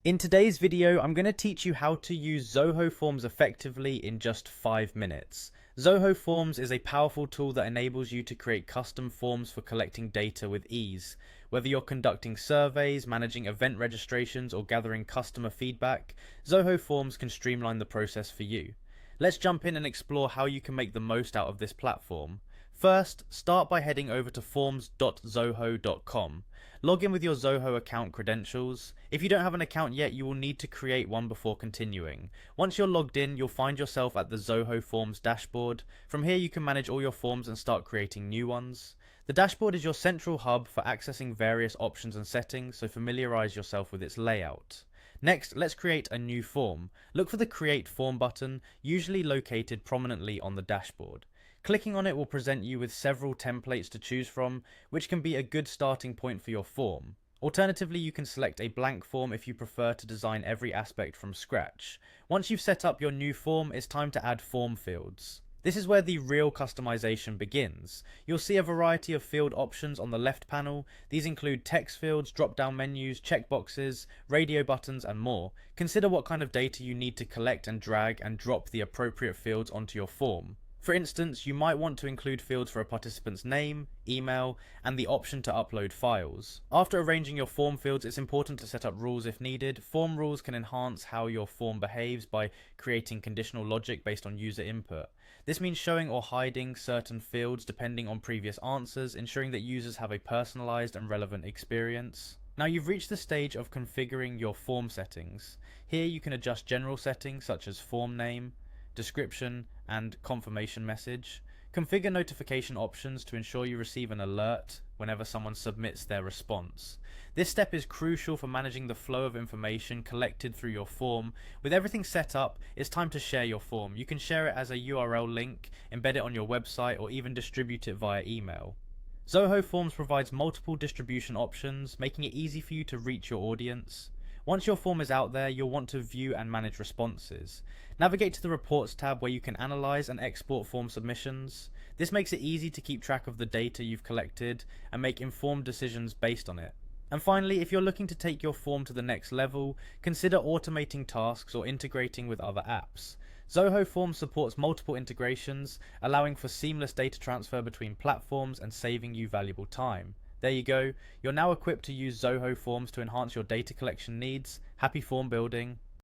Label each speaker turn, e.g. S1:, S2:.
S1: In today's video, I'm going to teach you how to use Zoho Forms effectively in just 5 minutes. Zoho Forms is a powerful tool that enables you to create custom forms for collecting data with ease. Whether you're conducting surveys, managing event registrations, or gathering customer feedback, Zoho Forms can streamline the process for you. Let's jump in and explore how you can make the most out of this platform. First, start by heading over to forms.zoho.com. Log in with your Zoho account credentials. If you don't have an account yet, you will need to create one before continuing. Once you're logged in, you'll find yourself at the Zoho Forms dashboard. From here, you can manage all your forms and start creating new ones. The dashboard is your central hub for accessing various options and settings, so familiarize yourself with its layout. Next, let's create a new form. Look for the Create Form button, usually located prominently on the dashboard. Clicking on it will present you with several templates to choose from, which can be a good starting point for your form. Alternatively, you can select a blank form if you prefer to design every aspect from scratch. Once you've set up your new form, it's time to add form fields. This is where the real customization begins. You'll see a variety of field options on the left panel. These include text fields, drop-down menus, checkboxes, radio buttons, and more. Consider what kind of data you need to collect and drag and drop the appropriate fields onto your form. For instance, you might want to include fields for a participant's name, email, and the option to upload files. After arranging your form fields, it's important to set up rules if needed. Form rules can enhance how your form behaves by creating conditional logic based on user input. This means showing or hiding certain fields depending on previous answers, ensuring that users have a personalized and relevant experience. Now you've reached the stage of configuring your form settings. Here you can adjust general settings such as form name, description, and confirmation message. Configure notification options to ensure you receive an alert whenever someone submits their response. This step is crucial for managing the flow of information collected through your form. With everything set up, it's time to share your form. You can share it as a URL link, embed it on your website, or even distribute it via email. Zoho Forms provides multiple distribution options, making it easy for you to reach your audience. Once your form is out there, you'll want to view and manage responses. Navigate to the Reports tab where you can analyze and export form submissions. This makes it easy to keep track of the data you've collected and make informed decisions based on it. And finally, if you're looking to take your form to the next level, consider automating tasks or integrating with other apps. Zoho Forms supports multiple integrations, allowing for seamless data transfer between platforms and saving you valuable time. There you go, you're now equipped to use Zoho Forms to enhance your data collection needs. Happy form building!